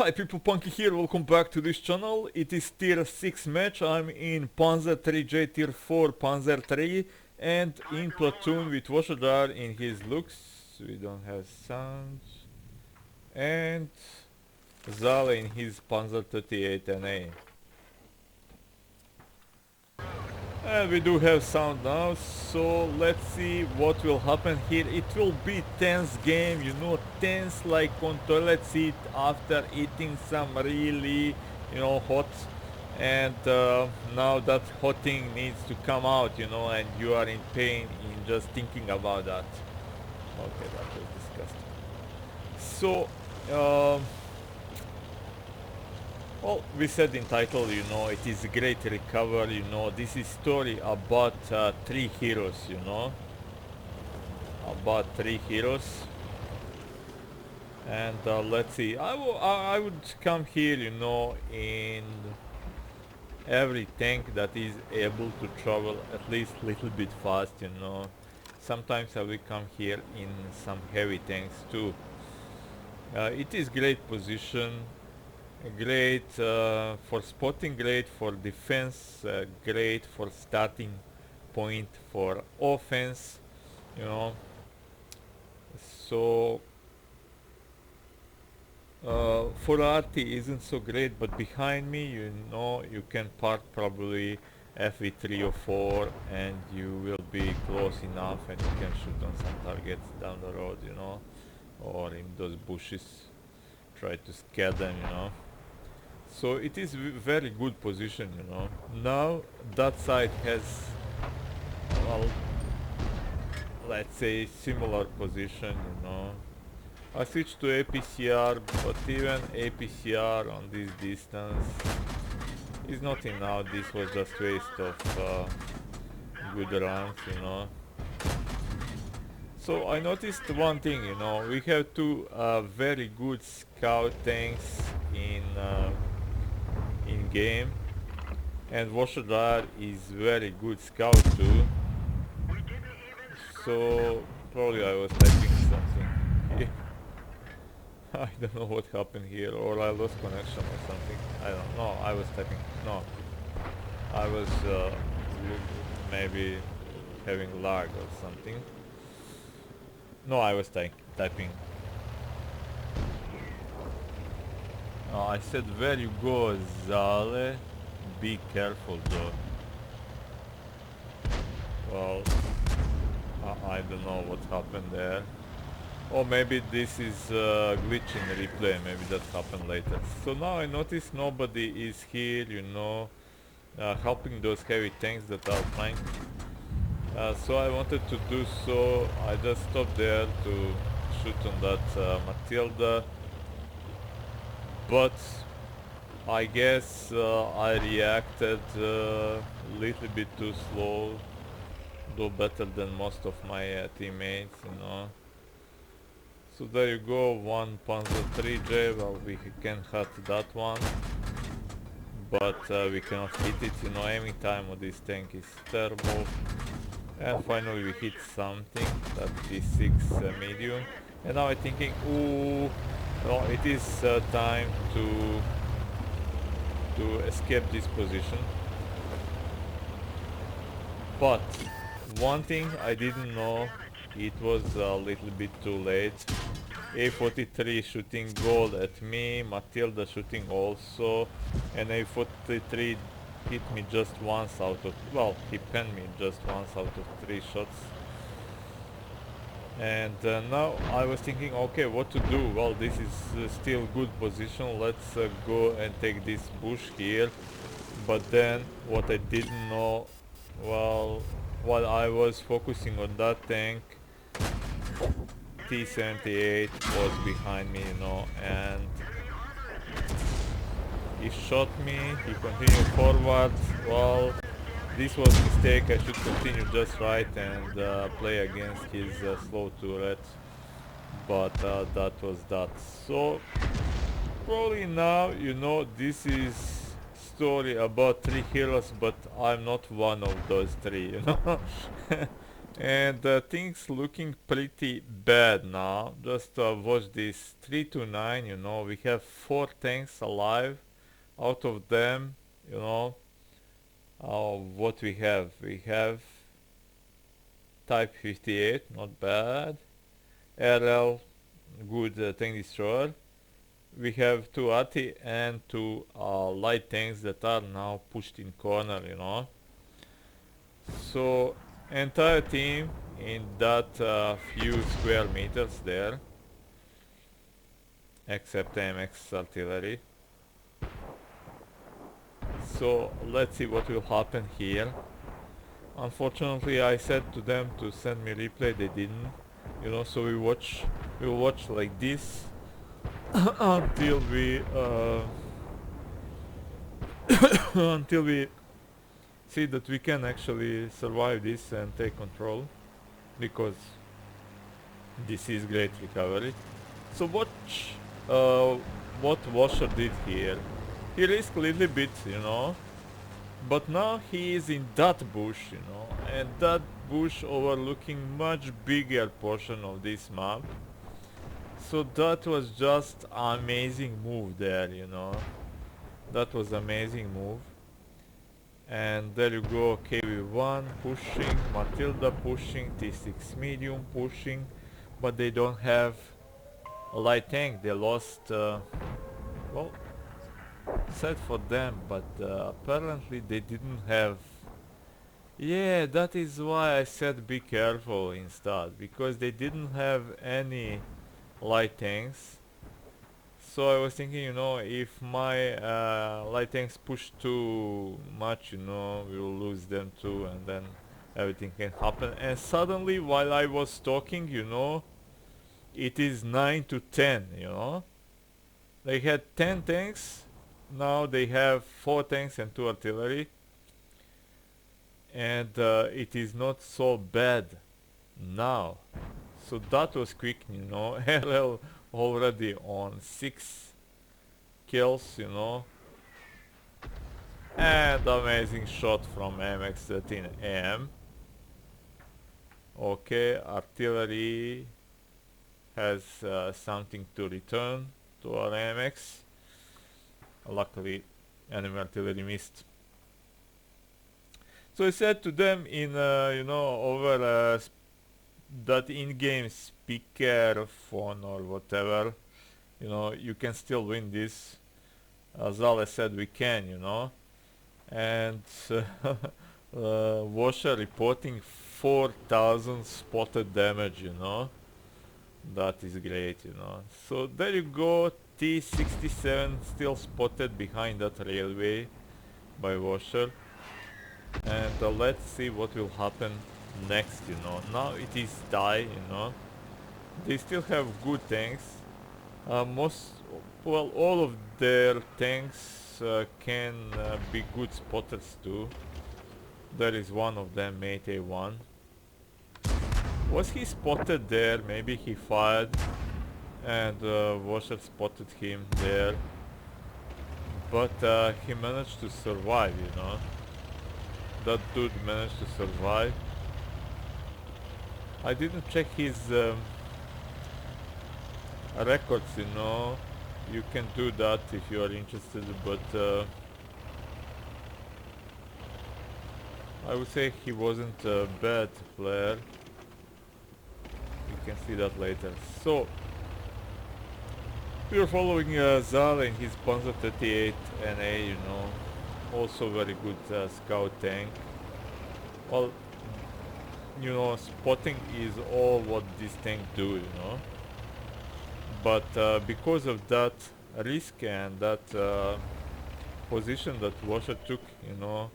Hi people, Punky here, welcome back to this channel. It is tier 6 match. I'm in Panzer 3J tier 4 Panzer 3 and in platoon with Voshadar in his looks. We don't have sounds. And Zale in his Panzer 38 NA. And we do have sound now, so let's see what will happen here. It will be tense game, you know, tense like on toilet seat after eating some really, hot. And now that hot thing needs to come out, and you are in pain in just thinking about that. Okay, that was disgusting. So, well, we said in title, it is a great recovery, this is story about three heroes, about three heroes. And let's see, I would come here, in every tank that is able to travel at least a little bit fast, Sometimes I will come here in some heavy tanks too. It is great position. Great for spotting, great for defense, great for starting point for offense, you know. So for arty isn't so great, but behind me, you can park probably FV3 or 4 and you will be close enough and you can shoot on some targets down the road, or in those bushes, try to scare them, So it is very good position, Now that side has, well, let's say similar position, I switched to APCR, but even APCR on this distance is not enough. This was just waste of good runs, So I noticed one thing, we have two very good scout tanks in game, and Voshadar is very good scout too. So probably I was typing something. I don't know what happened here, or I lost connection or something. I don't know. I was typing. No, I was maybe having lag or something. No, I was typing. I said where you go, Zale. Be careful though. Well, I don't know what happened there. Or maybe this is glitch in replay, maybe that happened later. So now I notice nobody is here, helping those heavy tanks that are flying. So I wanted to do so, I just stopped there to shoot on that Matilda. But I guess I reacted a little bit too slow, though better than most of my teammates, So there you go, one Panzer 3J, well we can hit that one, but we cannot hit it, aiming time of this tank is terrible. And finally we hit something, that G.Pz medium, and now I'm thinking, ooh, well, it is time to escape this position. But one thing I didn't know, it was a little bit too late. A43 shooting gold at me, Matilda shooting also, and A43 hit me just once out of, well, he penned me just once out of 3 shots. And now I was thinking, okay, what to do? Well, this is still good position, let's go and take this bush here. But then what I didn't know, well, while I was focusing on that tank, T-78 was behind me, and he shot me, he continued forward. Well, this was a mistake, I should continue just right and play against his slow turret, but that was that. So probably now, this is story about three heroes, but I'm not one of those three, And things looking pretty bad now. Just watch this 3 to 9, you know, we have 4 tanks alive. Out of them, you know, what we have? We have Type 58, not bad. RL, good tank destroyer. We have 2 ATI and 2 light tanks that are now pushed in corner, you know. So entire team in that few square meters there, except MX artillery. So let's see what will happen here. Unfortunately, I said to them to send me replay, they didn't. You know, so we'll watch like this until we until we see that we can actually survive this and take control, because this is great recovery. So watch what Washer did here. He risked a little bit, you know, but now he is in that bush, you know, and that bush overlooking much bigger portion of this map. So that was just amazing move there, you know. That was amazing move. And there you go, KV1 pushing, Matilda pushing, T6 medium pushing, but they don't have a light tank. They lost, well, sad for them, but apparently they didn't have. Yeah, that is why I said be careful instead, because they didn't have any light tanks. So I was thinking, you know, if my light tanks push too much, you know, we will lose them too, and then everything can happen. And suddenly, while I was talking, you know, it is 9 to 10, you know. They had 10 tanks, now they have 4 tanks and 2 artillery. And it is not so bad now. So that was quick, you know. LL already on 6 kills, you know. And amazing shot from MX-13M. Okay, artillery has something to return to our MX. Luckily, enemy artillery missed. So I said to them in, you know, over that in-game speaker phone or whatever, you know, you can still win this. Zale said we can, you know. And Washer reporting 4,000 spotted damage, you know. That is great, you know. So there you go, T67 still spotted behind that railway by Washer. And let's see what will happen next, you know. Now it is die, you know. They still have good tanks. Well, all of their tanks can be good spotters too. There is one of them, Mate A1. Was he spotted there? Maybe he fired and Washer spotted him there. But he managed to survive, you know. That dude managed to survive. I didn't check his records, you know. You can do that if you are interested, but I would say he wasn't a bad player. You can see that later. So we are following Zal in his Panzer 38 NA, you know. Also very good scout tank. Well, you know, spotting is all what this tank do, you know. But because of that risk and that position that Washer took, you know,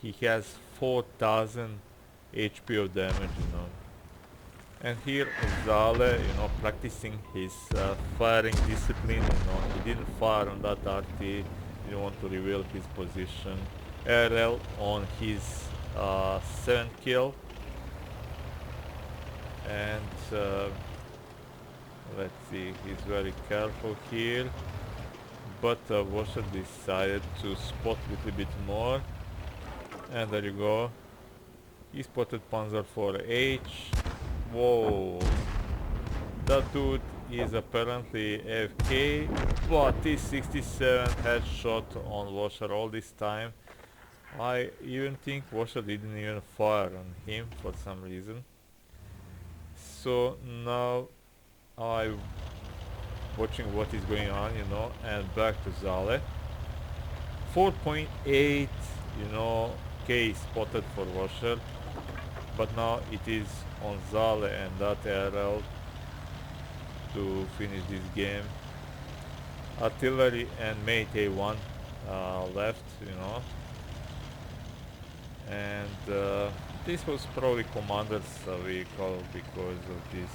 he has 4,000 HP of damage, you know. And here Zale, you know, practicing his firing discipline, you know. He didn't fire on that RT, didn't want to reveal his position. RL on his 7th kill. And let's see, he's very careful here. But Washer decided to spot a little bit more. And there you go. He spotted Panzer 4H. Whoa. That dude is apparently AFK, but T-67 headshot on Washer all this time. I even think Washer didn't even fire on him for some reason. So now I'm watching what is going on, and back to Zale. 4.8, K spotted for Washer, but now it is on Zale and that RL to finish this game. Artillery and mate A1 left, and this was probably commander's vehicle because of this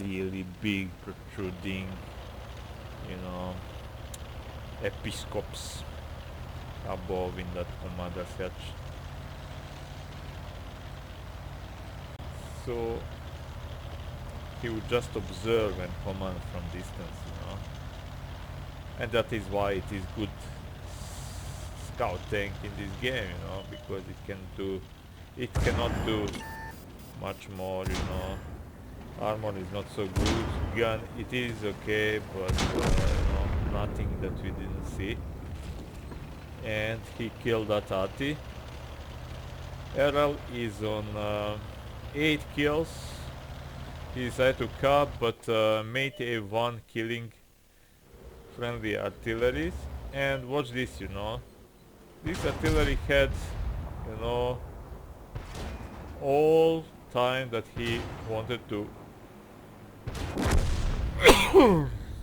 really big protruding, episcopes above in that commander's hatch. So he would just observe and command from distance, and that is why it is good scout tank in this game, because it cannot do much more, armor is not so good, gun it is okay, but nothing that we didn't see. And he killed that Ati. Errol is on 8 kills. He decided to cap, but mate A1 killing friendly artilleries. And watch this, this artillery had, all time that he wanted to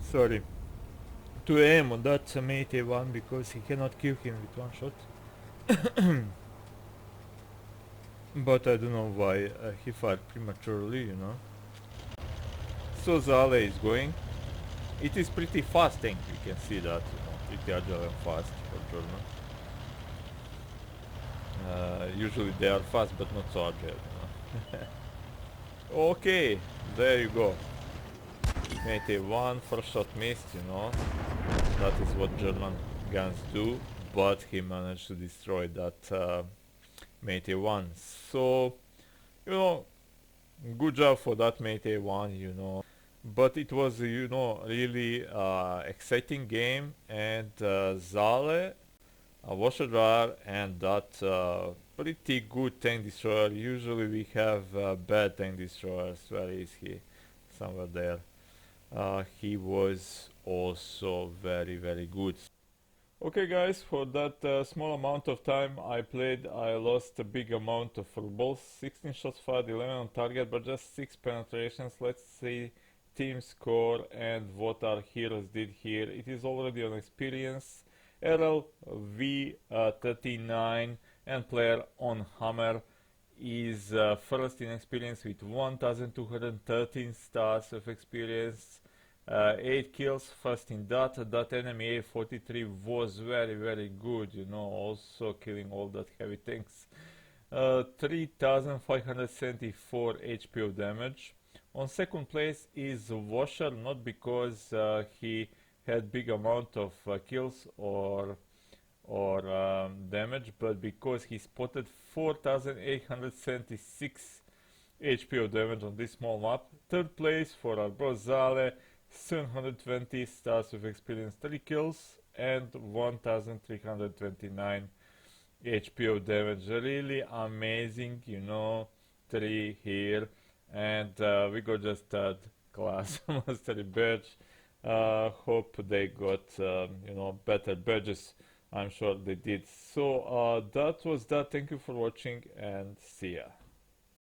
sorry, to aim on that mate A1 because he cannot kill him with one shot. But I don't know why he fired prematurely, So Zale is going. It is pretty fast tank, you can see that, pretty agile and fast for German. Usually they are fast but not so agile, Okay, there you go. Mate A1, first shot missed, that is what German guns do, but he managed to destroy that Mate A1. So, good job for that Mate A1, but it was, really exciting game, and Zale, Washer and that pretty good tank destroyer. Usually we have bad tank destroyers. Where is he? Somewhere there. He was also very, very good. Okay guys, for that small amount of time I played, I lost a big amount of balls. 16 shots fired, 11 on target, but just 6 penetrations. Let's see team score and what our heroes did here. It is already on experience. Errol V39 and player on Hammer is first in experience with 1213 stars of experience. 8 kills, first in that. That enemy A43 was very, very good, also killing all that heavy tanks. 3574 HP of damage. On second place is Washer, not because he had big amount of kills or damage, but because he spotted 4876 HP of damage on this small map. Third place for our bro Zale, 720 stars of experience, 3 kills and 1329 HP of damage. Really amazing, 3 here, and we got just third class mastery badge. Hope they got better badges. I'm sure they did. So that was that. Thank you for watching and see ya.